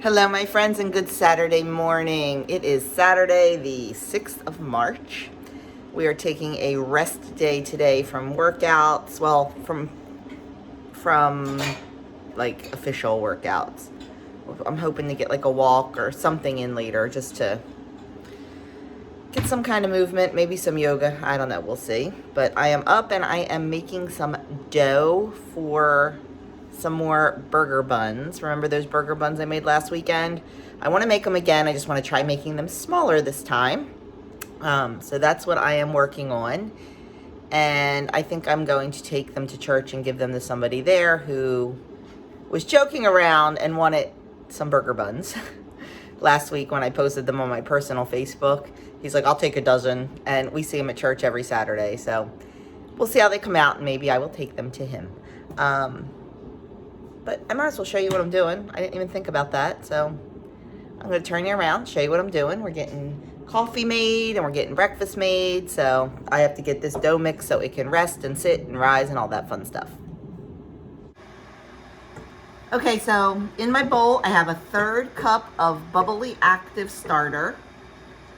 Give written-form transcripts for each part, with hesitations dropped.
Hello, my friends, and good Saturday morning. It is Saturday, the 6th of March. We are taking a rest day today from workouts. Well, from like official workouts. I'm hoping to get like a walk or something in later just to get some kind of movement, maybe some yoga. I don't know, we'll see. But I am up and I am making some dough for some more burger buns. Remember those burger buns I made last weekend? I want to make them again. I just want to try making them smaller this time. So that's what I am working on. And I think I'm going to take them to church and give them to somebody there who was joking around and wanted some burger buns. Last week when I posted them on my personal Facebook, he's like, I'll take a dozen. And we see him at church every Saturday. So we'll see how they come out and maybe I will take them to him. But I might as well show you what I'm doing. I didn't even think about that. So I'm going to turn you around, show you what I'm doing. We're getting coffee made and we're getting breakfast made. So I have to get this dough mix so it can rest and sit and rise and all that fun stuff. Okay, so in my bowl, I have a 1/3 cup of bubbly active starter.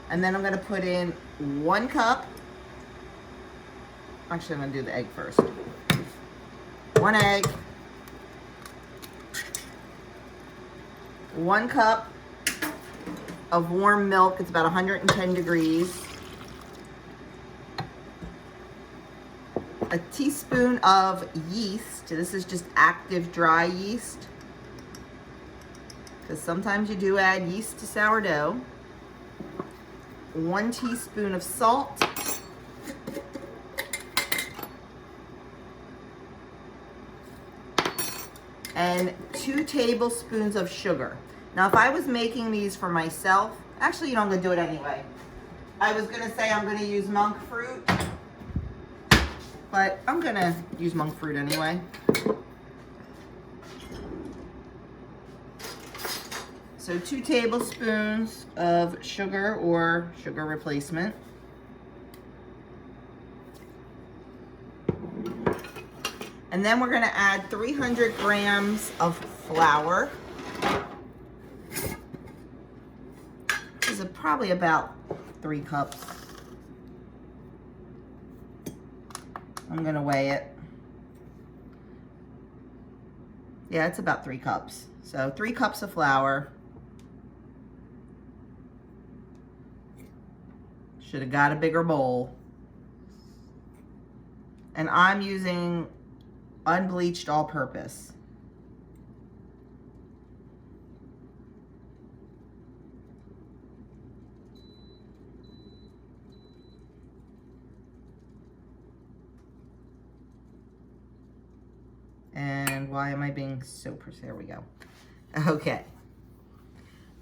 And then I'm going to put in 1 cup. Actually, I'm going to do the egg first. 1 egg. 1 cup of warm milk. It's about 110 degrees. A teaspoon of yeast. This is just active dry yeast, because sometimes you do add yeast to sourdough. 1 teaspoon of salt. And 2 tablespoons of sugar. Now, if I was making these for myself, actually, I'm going to do it anyway. I was going to say I'm going to use monk fruit, but I'm going to use monk fruit anyway. So 2 tablespoons of sugar or sugar replacement. And then we're going to add 300 grams of flour. This is probably about 3 cups. I'm going to weigh it. Yeah, it's about 3 cups. So 3 cups of flour. Should have got a bigger bowl. And I'm using unbleached all-purpose. And why am I being so precise? There we go. Okay.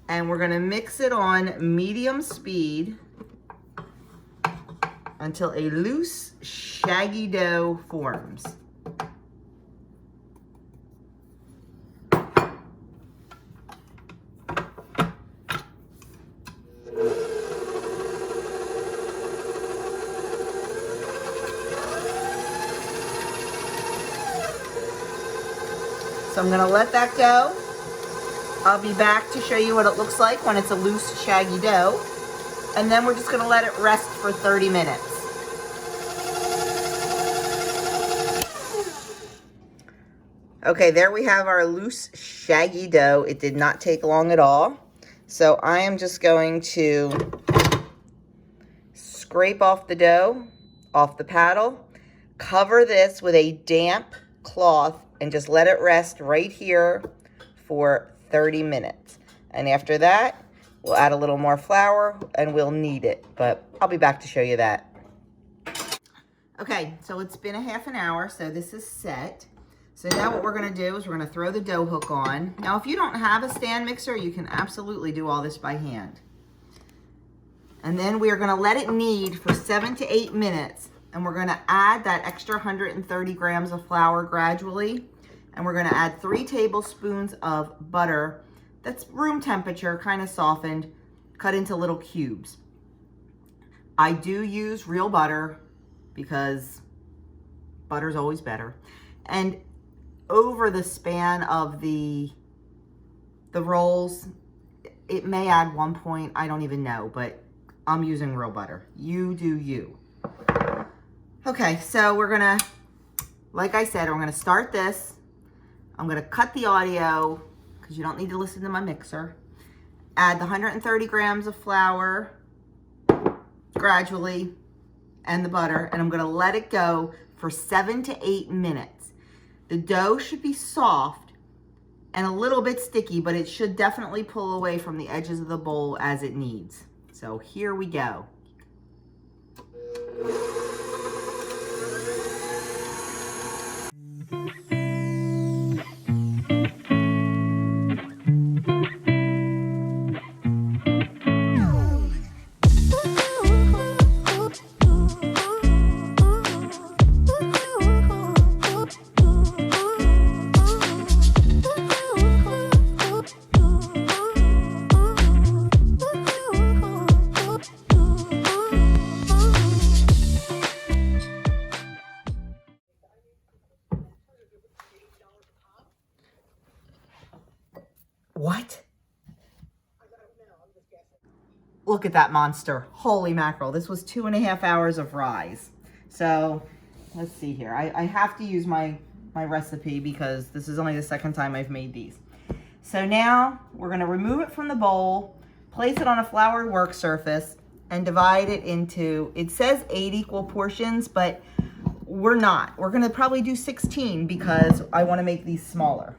And we're going to mix it on medium speed until a loose, shaggy dough forms. So I'm going to let that go. I'll be back to show you what it looks like when it's a loose, shaggy dough. And then we're just going to let it rest for 30 minutes. Okay, there we have our loose, shaggy dough. It did not take long at all. So I am just going to scrape off the dough, off the paddle, cover this with a damp cloth, and just let it rest right here for 30 minutes. And after that, we'll add a little more flour and we'll knead it. But I'll be back to show you that. Okay, so it's been a half an hour, so this is set. So now what we're gonna do is we're gonna throw the dough hook on. Now, if you don't have a stand mixer, you can absolutely do all this by hand. And then we are gonna let it knead for 7 to 8 minutes. And we're gonna add that extra 130 grams of flour gradually. And we're gonna add 3 tablespoons of butter that's room temperature, kind of softened, cut into little cubes. I do use real butter because butter's always better. And over the span of the the rolls, it may add 1 point, I don't even know, but I'm using real butter. You do you. Okay, so we're gonna, like I said, we're gonna start this. I'm gonna cut the audio because you don't need to listen to my mixer. Add the 130 grams of flour gradually and the butter, and I'm gonna let it go for 7 to 8 minutes. The dough should be soft and a little bit sticky, but it should definitely pull away from the edges of the bowl as it needs. So here we go. What? Look at that monster. Holy mackerel. This was 2.5 hours of rise. So let's see here. I have to use my recipe because this is only the second time I've made these. So now we're going to remove it from the bowl, place it on a floured work surface, and divide it into, it says 8 equal portions, but we're not. We're going to probably do 16 because I want to make these smaller.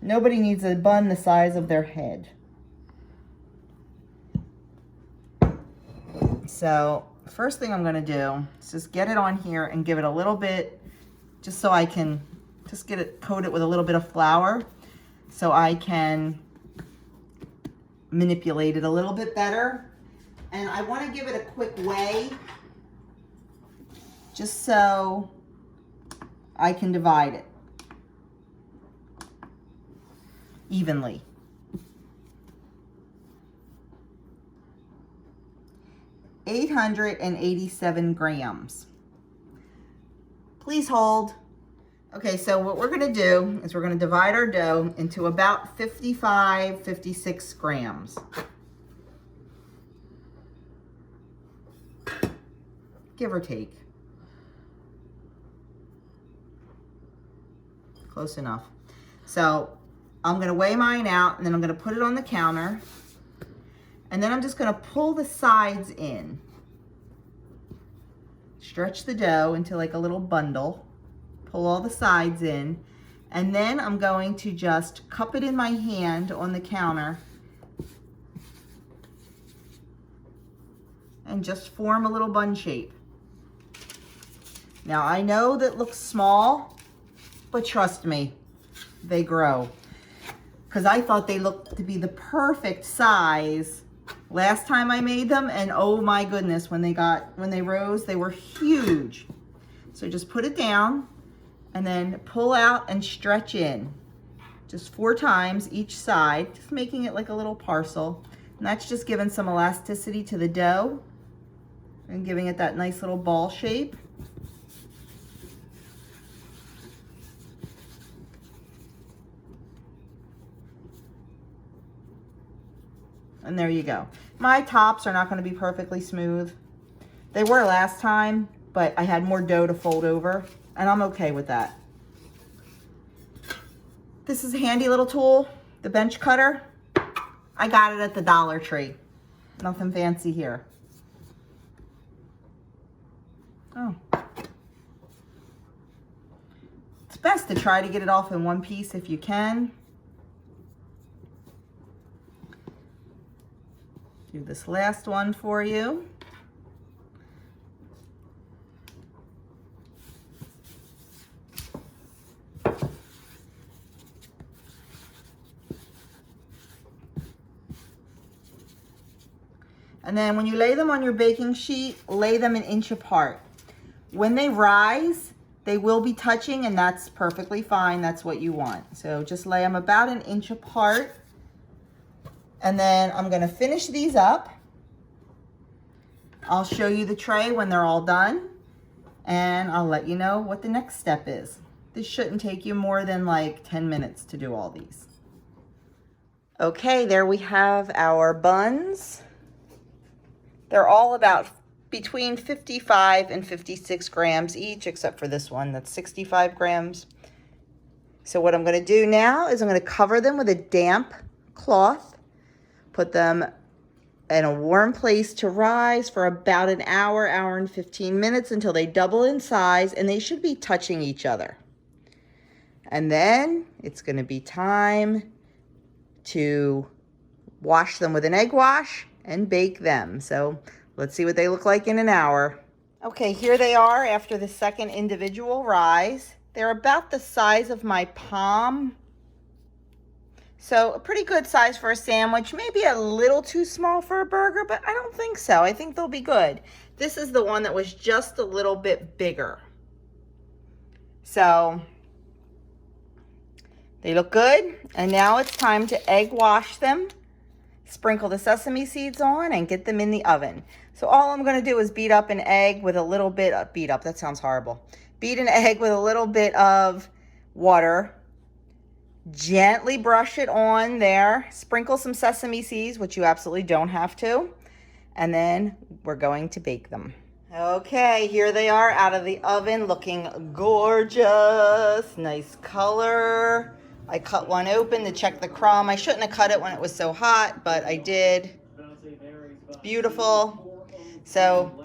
Nobody needs a bun the size of their head. So first thing I'm gonna do is just get it on here and give it a little bit, just so I can just get it, coat it with a little bit of flour so I can manipulate it a little bit better. And I want to give it a quick weigh just so I can divide it evenly. $887 grams. Please hold. Okay, so what we're going to do is we're going to divide our dough into about 55, 56 grams. Give or take. Close enough. So I'm going to weigh mine out, and then I'm going to put it on the counter. And then I'm just going to pull the sides in. Stretch the dough into like a little bundle. Pull all the sides in. And then I'm going to just cup it in my hand on the counter. And just form a little bun shape. Now I know that looks small, but trust me, they grow. Because I thought they looked to be the perfect size last time I made them, and oh my goodness, when they rose, they were huge. So just put it down and then pull out and stretch in. Just 4 times each side, just making it like a little parcel. And that's just giving some elasticity to the dough and giving it that nice little ball shape. And there you go. My tops are not going to be perfectly smooth. They were last time, but I had more dough to fold over, and I'm okay with that. This is a handy little tool, the bench cutter. I got it at the Dollar Tree. Nothing fancy here. Oh. It's best to try to get it off in one piece if you can. Do this last one for you. And then when you lay them on your baking sheet, lay them an inch apart. When they rise, they will be touching, and that's perfectly fine. That's what you want. So just lay them about an inch apart. And then I'm going to finish these up. I'll show you the tray when they're all done, and I'll let you know what the next step is. This shouldn't take you more than like 10 minutes to do all these. Okay, there we have our buns. They're all about between 55 and 56 grams each, except for this one that's 65 grams. So what I'm going to do now is I'm going to cover them with a damp cloth, put them in a warm place to rise for about an hour, hour and 15 minutes until they double in size, and they should be touching each other. And then it's going to be time to wash them with an egg wash and bake them. So let's see what they look like in an hour. Okay, here they are after the second individual rise. They're about the size of my palm. So a pretty good size for a sandwich, maybe a little too small for a burger, but I don't think so. I think they'll be good. This is the one that was just a little bit bigger. So they look good. And now it's time to egg wash them, sprinkle the sesame seeds on, and get them in the oven. So all I'm gonna do is beat up an egg with a little bit of, that sounds horrible. Beat an egg with a little bit of water. Gently brush it on there, sprinkle some sesame seeds, which you absolutely don't have to, and then we're going to bake them. Okay, here they are out of the oven, looking gorgeous, nice color. I cut one open to check the crumb. I shouldn't have cut it when it was so hot, but I did. It's beautiful. So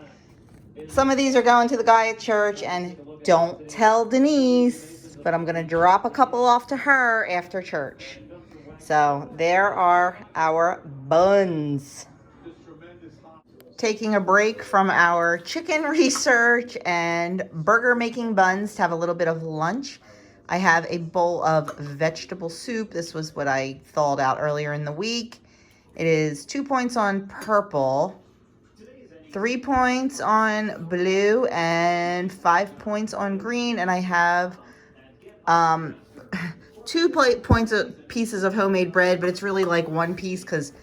some of these are going to the guy at church, and don't tell Denise, but I'm going to drop a couple off to her after church. So there are our buns. Taking a break from our chicken research and burger making buns to have a little bit of lunch. I have a bowl of vegetable soup. This was what I thawed out earlier in the week. It is 2 points on purple, 3 points on blue, and 5 points on green. And I have 2 points of pieces of homemade bread, but it's really like one piece because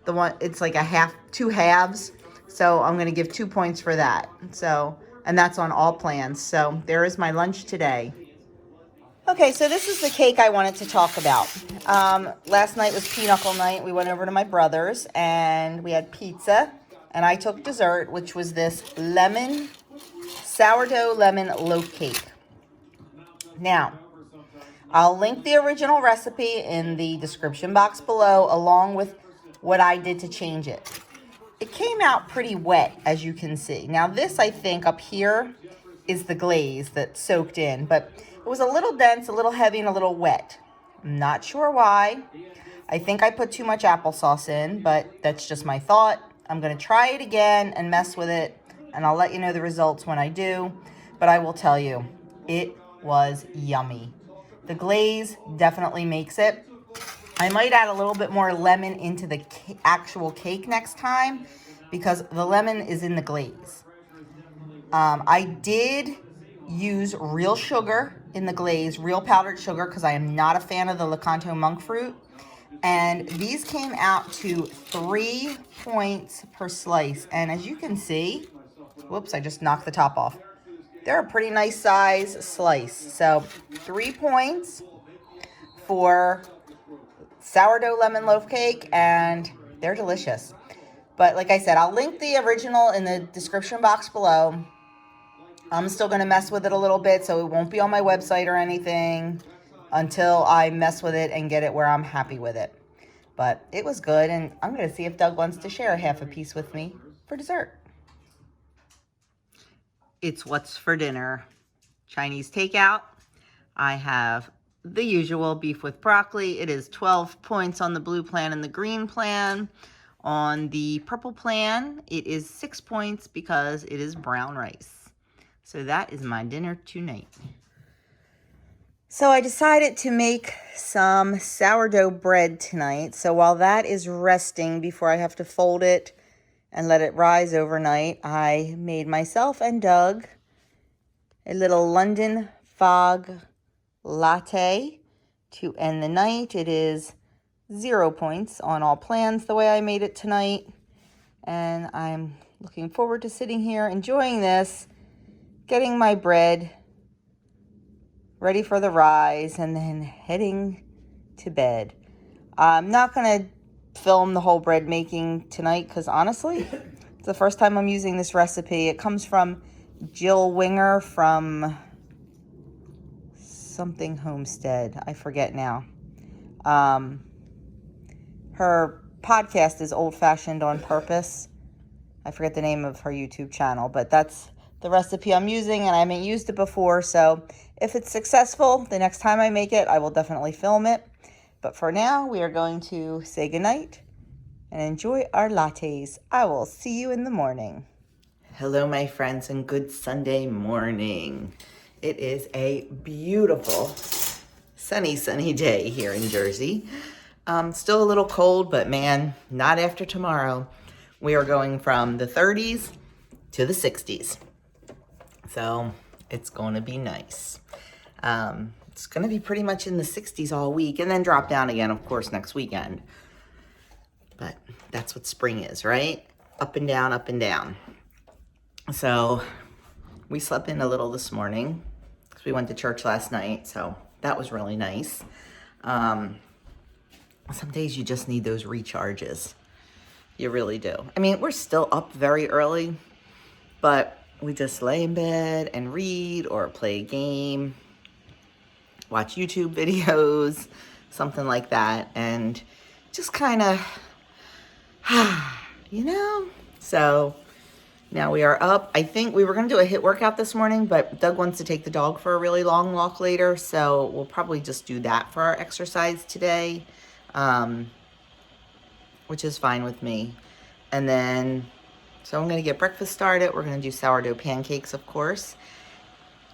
the one, it's like a half, 2 halves. So I'm going to give 2 points for that. So, and that's on all plans. So there is my lunch today. Okay, so this is the cake I wanted to talk about. Last night was pinochle night. We went over to my brother's and we had pizza, and I took dessert, which was this sourdough lemon loaf cake. Now, I'll link the original recipe in the description box below, along with what I did to change it. It came out pretty wet, as you can see. Now this, I think, up here is the glaze that soaked in, but it was a little dense, a little heavy, and a little wet. I'm not sure why. I think I put too much applesauce in, but that's just my thought. I'm going to try it again and mess with it, and I'll let you know the results when I do. But I will tell you, it was yummy. The glaze definitely makes it. I might add a little bit more lemon into the actual cake next time because the lemon is in the glaze. I did use real sugar in the glaze, real powdered sugar, because I am not a fan of the Monkfruit. And these came out to 3 points per slice. And as you can see, whoops, I just knocked the top off. They're a pretty nice size slice. So 3 points for sourdough lemon loaf cake, and they're delicious. But like I said, I'll link the original in the description box below. I'm still going to mess with it a little bit, so it won't be on my website or anything until I mess with it and get it where I'm happy with it. But it was good, and I'm going to see if Doug wants to share half a piece with me for dessert. It's what's for dinner. Chinese takeout. I have the usual beef with broccoli. It is 12 points on the blue plan and the green plan. On the purple plan, it is 6 points because it is brown rice. So that is my dinner tonight. So I decided to make some sourdough bread tonight. So while that is resting before I have to fold it and let it rise overnight, I made myself and Doug a little London fog latte to end the night. It is 0 points on all plans the way I made it tonight. And I'm looking forward to sitting here enjoying this, getting my bread ready for the rise, and then heading to bed. I'm not going to film the whole bread making tonight because honestly, it's the first time I'm using this recipe. It comes from Jill Winger from something Homestead. I forget now. Her podcast is Old Fashioned on Purpose. I forget the name of her YouTube channel, but that's the recipe I'm using, and I haven't used it before, so if it's successful, the next time I make it, I will definitely film it. But for now, we are going to say goodnight and enjoy our lattes. I will see you in the morning. Hello, my friends, and good Sunday morning. It is a beautiful, sunny day here in Jersey. Still a little cold, but man, not after tomorrow. We are going from the 30s to the 60s. So it's going to be nice. It's going to be pretty much in the 60s all week and then drop down again, of course, next weekend. But that's what spring is, right? Up and down, up and down. So we slept in a little this morning because we went to church last night. So that was really nice. Some days you just need those recharges. You really do. I mean, we're still up very early, but we just lay in bed and read or play a game, watch YouTube videos, something like that, and just kind of, you know? So now we are up. I think we were going to do a HIIT workout this morning, but Doug wants to take the dog for a really long walk later, so we'll probably just do that for our exercise today. Which is fine with me. And then, so I'm going to get breakfast started. We're going to do sourdough pancakes, of course.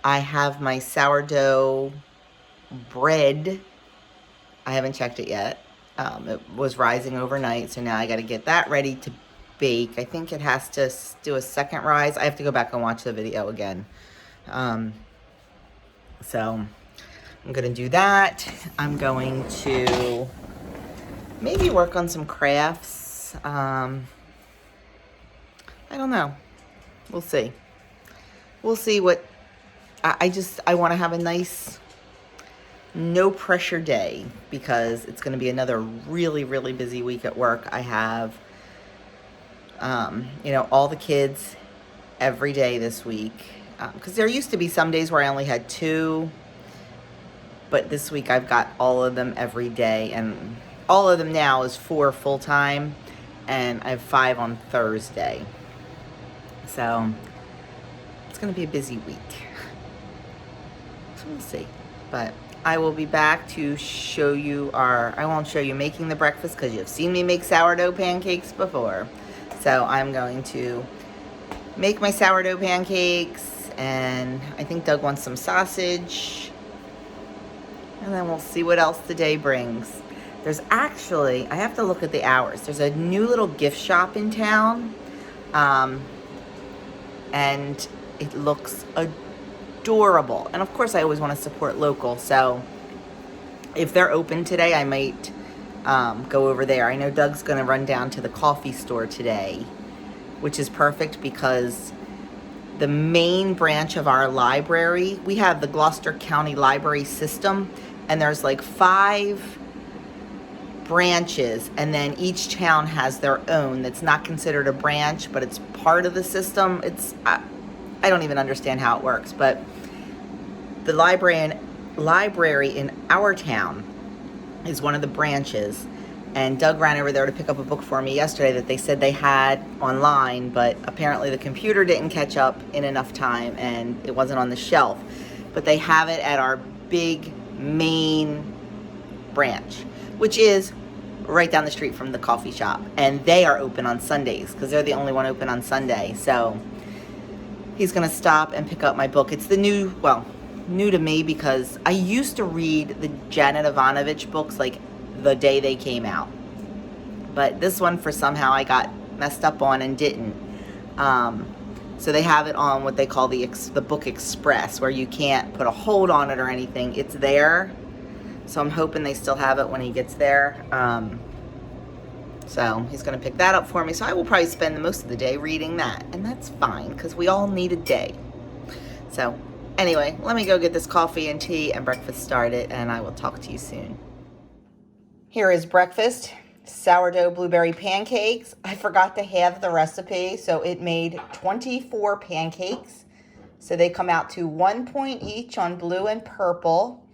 I have my sourdough bread. I haven't checked it yet. It was rising overnight, so now I got to get that ready to bake. I think it has to do a second rise. I have to go back and watch the video again. So I'm going to do that. I'm going to maybe work on some crafts. I don't know. We'll see. We'll see what, I want to have a nice, no pressure day because it's going to be another really, really busy week at work. I have, all the kids every day this week. Because there used to be some days where I only had 2, but this week I've got all of them every day, and all of them now is 4 full-time, and I have 5 on Thursday. So it's going to be a busy week. So we'll see. But I will be back to show you I won't show you making the breakfast because you've seen me make sourdough pancakes before. So I'm going to make my sourdough pancakes, and I think Doug wants some sausage. And then we'll see what else the day brings. There's actually, I have to look at the hours. There's a new little gift shop in town. And it looks adorable. And of course, I always want to support local. So if they're open today, I might go over there. I know Doug's going to run down to the coffee store today, which is perfect because the main branch of our library, we have the Gloucester County Library System, and there's like 5 branches, and then each town has their own that's not considered a branch, but it's part of the system. I don't even understand how it works, but the library in our town is one of the branches, and Doug ran over there to pick up a book for me yesterday that they said they had online, but apparently the computer didn't catch up in enough time and it wasn't on the shelf. But they have it at our big main branch, which is right down the street from the coffee shop, and they are open on Sundays because they're the only one open on Sunday. So he's gonna stop and pick up my book. It's the new to me because I used to read the Janet Ivanovich books like the day they came out, but this one for somehow I got messed up on and didn't. So they have it on what they call the Book Express, where you can't put a hold on it or anything. It's there. So I'm hoping they still have it when he gets there. So he's going to pick that up for me. So I will probably spend most of the day reading that. And that's fine because we all need a day. So anyway, let me go get this coffee and tea and breakfast started, and I will talk to you soon. Here is breakfast. Sourdough blueberry pancakes. I forgot to have the recipe, so it made 24 pancakes. So they come out to 1 point each on blue and purple,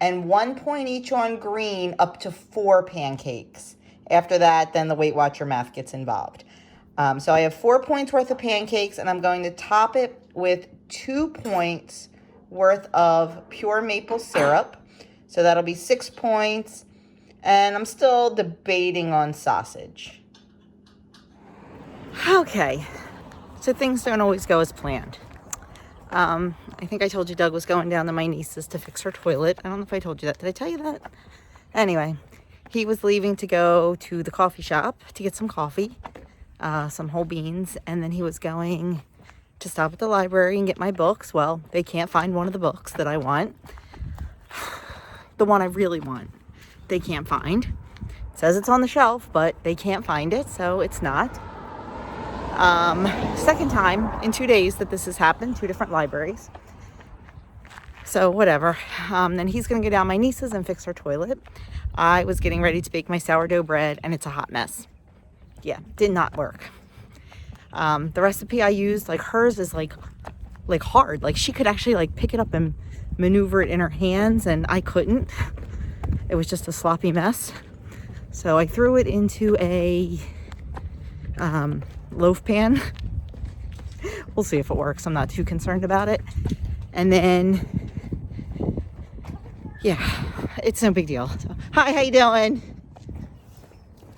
and 1 point each on green, up to 4 pancakes. After that, then the Weight Watcher math gets involved. So I have 4 points worth of pancakes, and I'm going to top it with 2 points worth of pure maple syrup. So that'll be 6 points. And I'm still debating on sausage. Okay, so things don't always go as planned. I think I told you Doug was going down to my niece's to fix her toilet. I don't know if I told you that. Did I tell you that? Anyway, he was leaving to go to the coffee shop to get some coffee, some whole beans, and then he was going to stop at the library and get my books. Well, they can't find one of the books that I want. The one I really want. They can't find. It says it's on the shelf, but they can't find it, so it's not. Second time in 2 days that this has happened, 2 different libraries. So whatever. Then he's going to go down my niece's and fix her toilet. I was getting ready to bake my sourdough bread, and it's a hot mess. Yeah, did not work. The recipe I used, like hers, is like hard. Like she could actually like pick it up and maneuver it in her hands, and I couldn't. It was just a sloppy mess. So I threw it into a loaf pan. We'll see if it works. I'm not too concerned about it. And then, yeah, it's no big deal. So, hi, how you doing?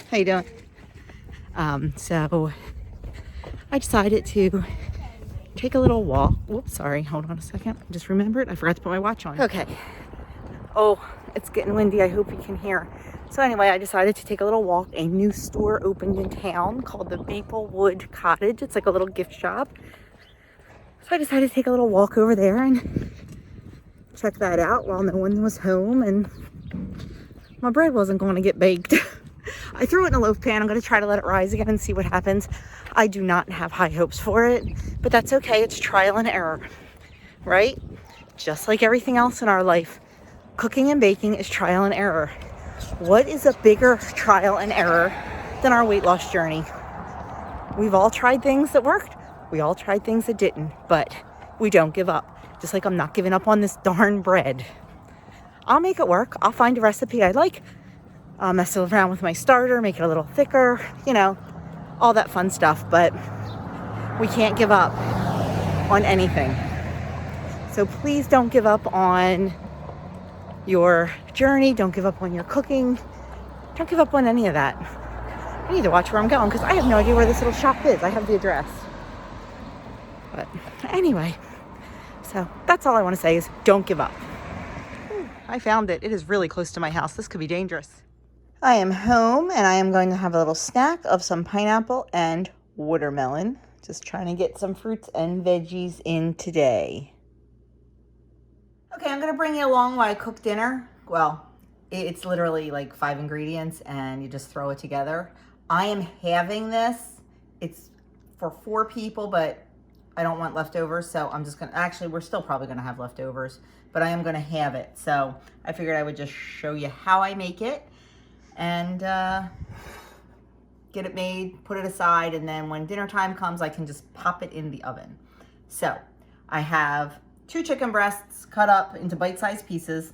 How you doing? So I decided to take a little walk. Whoops, sorry. Hold on a second. I just remembered. I forgot to put my watch on. Okay. Oh, it's getting windy. I hope you can hear. So anyway, I decided to take a little walk. A new store opened in town called the Maplewood Cottage. It's like a little gift shop. So I decided to take a little walk over there and check that out while no one was home. And my bread wasn't going to get baked. I threw it in a loaf pan. I'm going to try to let it rise again and see what happens. I do not have high hopes for it, but that's okay. It's trial and error, right? Just like everything else in our life. Cooking and baking is trial and error. What is a bigger trial and error than our weight loss journey? We've all tried things that worked. We all tried things that didn't, but we don't give up. Just like I'm not giving up on this darn bread. I'll make it work. I'll find a recipe I like. I'll mess around with my starter, make it a little thicker, you know, all that fun stuff, but we can't give up on anything. So please don't give up on your journey. Don't give up on your cooking. Don't give up on any of that. I need to watch where I'm going because I have no idea where this little shop is. I have the address. But anyway, so that's all I want to say is don't give up. I found it. It is really close to my house. This could be dangerous. I am home and I am going to have a little snack of some pineapple and watermelon. Just trying to get some fruits and veggies in today. Okay, I'm going to bring you along while I cook dinner. Well, it's literally like 5 ingredients and you just throw it together. I am having this. It's for 4 people, but I don't want leftovers. So I'm just going to, actually, we're still probably going to have leftovers, but I am going to have it. So I figured I would just show you how I make it and get it made, put it aside. And then when dinner time comes, I can just pop it in the oven. So I have 2 chicken breasts cut up into bite-sized pieces,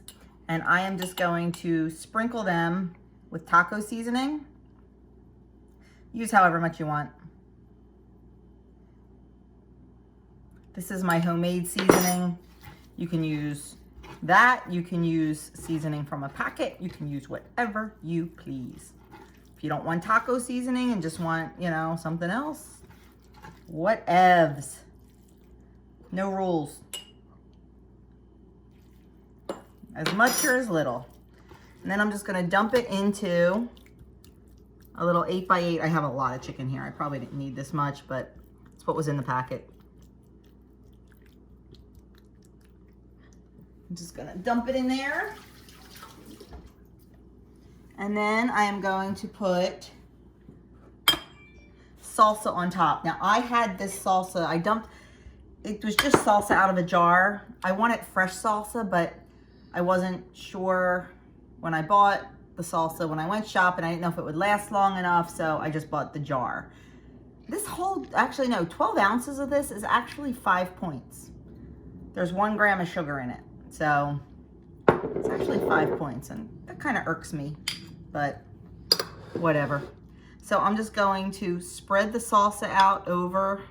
and I am just going to sprinkle them with taco seasoning. Use however much you want. This is my homemade seasoning. You can use that. You can use seasoning from a packet. You can use whatever you please. If you don't want taco seasoning and just want, you know, something else, whatevs. No rules. As much or as little. And then I'm just going to dump it into a little 8x8. I have a lot of chicken here. I probably didn't need this much, but it's what was in the packet. I'm just going to dump it in there. And then I am going to put salsa on top. Now I had this salsa, it was just salsa out of a jar. I wanted fresh salsa, but I wasn't sure when I bought the salsa when I went shopping. I didn't know if it would last long enough, so I just bought the jar. This whole, actually no, 12 ounces of this is actually 5 points. There's 1 gram of sugar in it. So it's actually 5 points, and that kind of irks me, but whatever. So I'm just going to spread the salsa out over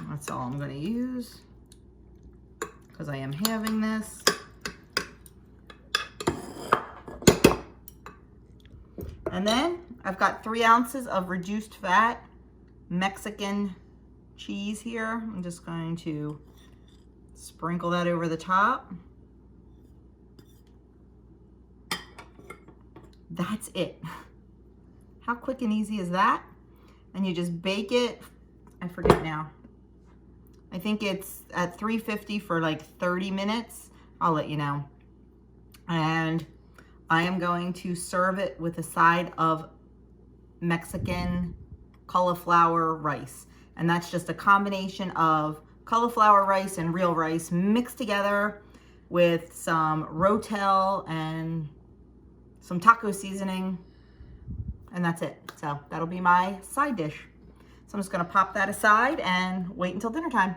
that's all I'm going to use because I am having this. And then I've got 3 ounces of reduced fat Mexican cheese here. I'm just going to sprinkle that over the top. That's it. How quick and easy is that? And you just bake it, I forget now. I think it's at 350 for like 30 minutes. I'll let you know. And I am going to serve it with a side of Mexican cauliflower rice. And that's just a combination of cauliflower rice and real rice mixed together with some Rotel and some taco seasoning. And that's it. So that'll be my side dish. So I'm just gonna pop that aside and wait until dinner time.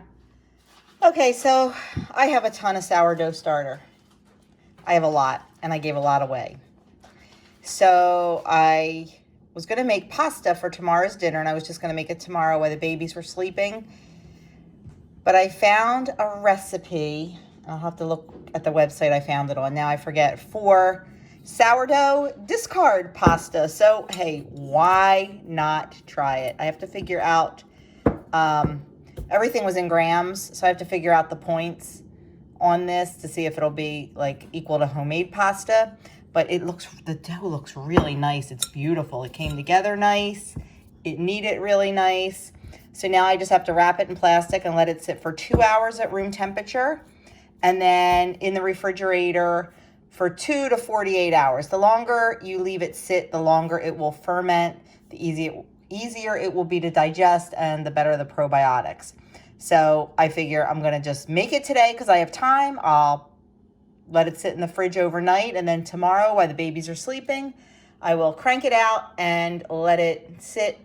Okay, so I have a ton of sourdough starter. I have a lot, and I gave a lot away. So I was gonna make pasta for tomorrow's dinner, and I was just gonna make it tomorrow while the babies were sleeping. But I found a recipe, I'll have to look at the website I found it on, now I forget, for sourdough discard pasta. So hey, why not try it? I have to figure out, everything was in grams, so I have to figure out the points on this to see if it'll be like equal to homemade pasta. But it looks, the dough looks really nice. It's beautiful. It came together nice. It kneaded really nice. So now I just have to wrap it in plastic and let it sit for 2 hours at room temperature. And then in the refrigerator for 2 to 48 hours. The longer you leave it sit, the longer it will ferment, the easier it will be to digest, and the better the probiotics. So I figure I'm gonna just make it today because I have time. I'll let it sit in the fridge overnight, and then tomorrow while the babies are sleeping, I will crank it out and let it sit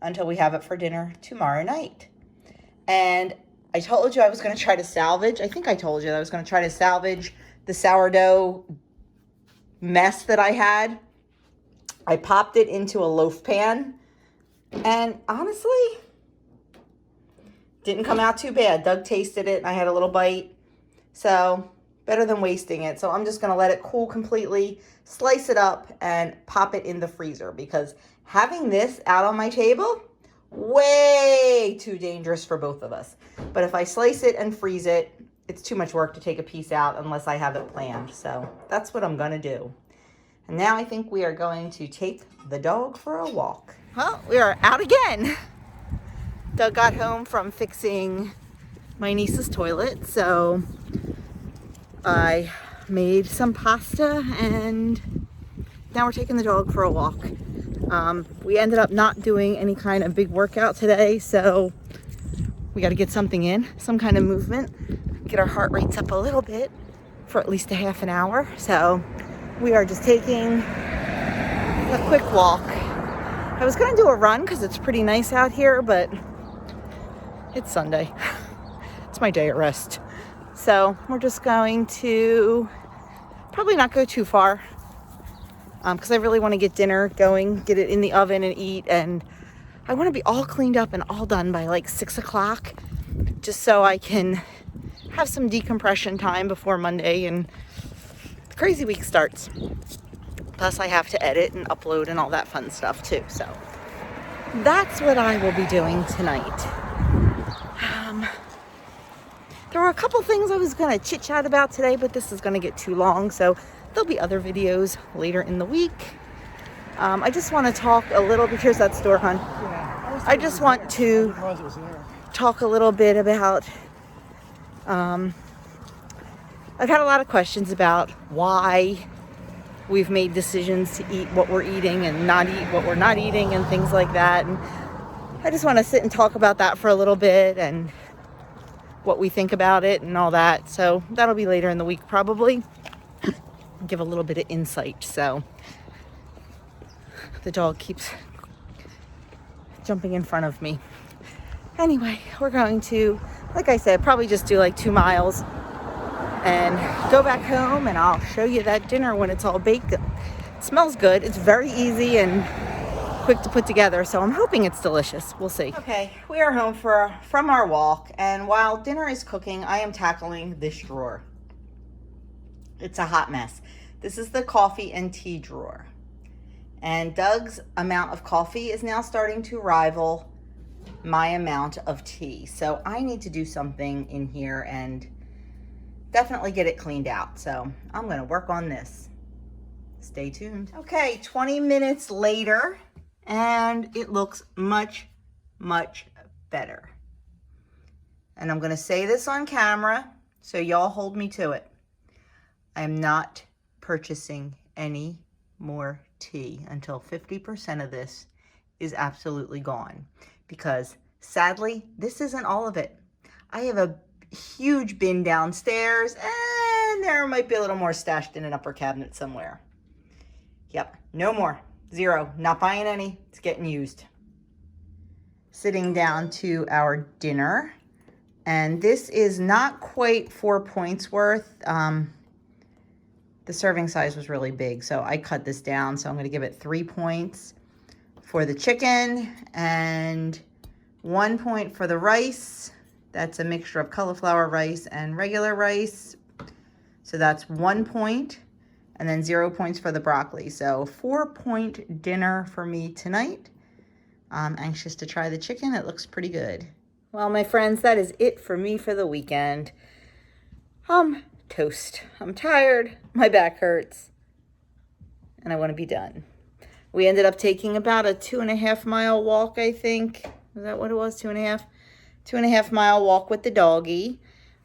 until we have it for dinner tomorrow night. And I told you I was gonna try to salvage, I think I told you that I was gonna try to salvage the sourdough mess that I had. I popped it into a loaf pan, and honestly, didn't come out too bad. Doug tasted it and I had a little bite. So better than wasting it. So I'm just gonna let it cool completely, slice it up, and pop it in the freezer, because having this out on my table, way too dangerous for both of us. But if I slice it and freeze it, it's too much work to take a piece out unless I have it planned. So that's what I'm gonna do. And now I think we are going to take the dog for a walk. Well, we are out again. Doug got home from fixing my niece's toilet, so I made some pasta, and now we're taking the dog for a walk. We ended up not doing any kind of big workout today, so we got to get something in, some kind of movement, get our heart rates up a little bit for at least a half an hour. So we are just taking a quick walk. I was going to do a run because it's pretty nice out here, but it's Sunday. It's my day at rest. So we're just going to probably not go too far, because I really want to get dinner going, get it in the oven and eat. And I want to be all cleaned up and all done by like 6 o'clock, just so I can have some decompression time before Monday and the crazy week starts. Plus I have to edit and upload and all that fun stuff too. So that's what I will be doing tonight. There were a couple things I was going to chit chat about today, but this is going to get too long. So there'll be other videos later in the week. I just want to talk a little bit. Here's that store, hon. I just want to talk a little bit about, I've had a lot of questions about why we've made decisions to eat what we're eating and not eat what we're not eating and things like that. And I just want to sit and talk about that for a little bit, and what we think about it and all that. So that'll be later in the week probably. Give a little bit of insight. So the dog keeps jumping in front of me. Anyway, we're going to, like I said, probably just do like 2 miles and go back home, and I'll show you that dinner when it's all baked. It smells good. It's very easy and quick to put together, so I'm hoping it's delicious. We'll see. Okay, we are home from our walk, and while dinner is cooking, I am tackling this drawer. It's a hot mess. This is the coffee and tea drawer. And Doug's amount of coffee is now starting to rival my amount of tea. So I need to do something in here and definitely get it cleaned out. So I'm gonna work on this. Stay tuned. Okay, 20 minutes later, and it looks much, much better. And I'm gonna say this on camera, so y'all hold me to it. I am not purchasing any more tea until 50% of this is absolutely gone, because sadly this isn't all of it. I have a huge bin downstairs, and there might be a little more stashed in an upper cabinet somewhere. Yep, no more. Zero. Not buying any. It's getting used. Sitting down to our dinner, and this is not quite 4 points worth. The serving size was really big, so I cut this down. So I'm going to give it 3 points for the chicken and 1 point for the rice. That's a mixture of cauliflower rice and regular rice. So that's 1 point, and then 0 points for the broccoli. So 4-point dinner for me tonight. I'm anxious to try the chicken. It looks pretty good. Well, my friends, that is it for me for the weekend. Toast. I'm tired, my back hurts, and I want to be done. We ended up taking about a 2.5 mile walk, I think. Is that what it was? 2.5 mile walk with the doggy.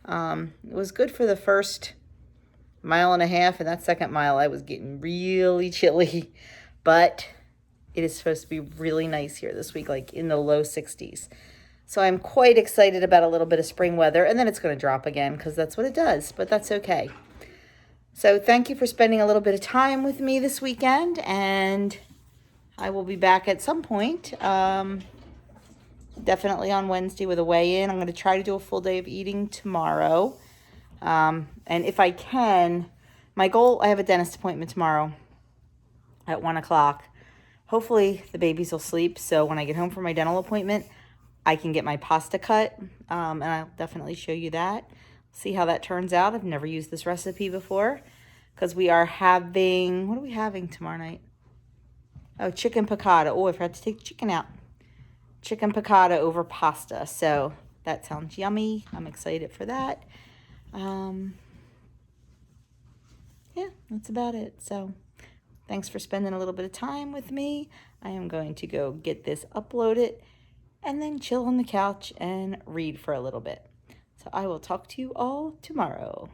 It was good for the first 1.5 miles, and that second mile I was getting really chilly, but it is supposed to be really nice here this week, like in the low 60s. So I'm quite excited about a little bit of spring weather, and then it's going to drop again because that's what it does, but that's okay. So thank you for spending a little bit of time with me this weekend, and I will be back at some point, definitely on Wednesday with a weigh-in. I'm going to try to do a full day of eating tomorrow, and if I can, my goal, I have a dentist appointment tomorrow at 1 o'clock. Hopefully the babies will sleep, so when I get home from my dental appointment, I can get my pasta cut, and I'll definitely show you that. See how that turns out. I've never used this recipe before, because we are having, what are we having tomorrow night? Oh, chicken piccata. Oh, I forgot to take the chicken out. Chicken piccata over pasta. So that sounds yummy. I'm excited for that. Yeah, that's about it. So thanks for spending a little bit of time with me. I am going to go get this uploaded and then chill on the couch and read for a little bit. So I will talk to you all tomorrow.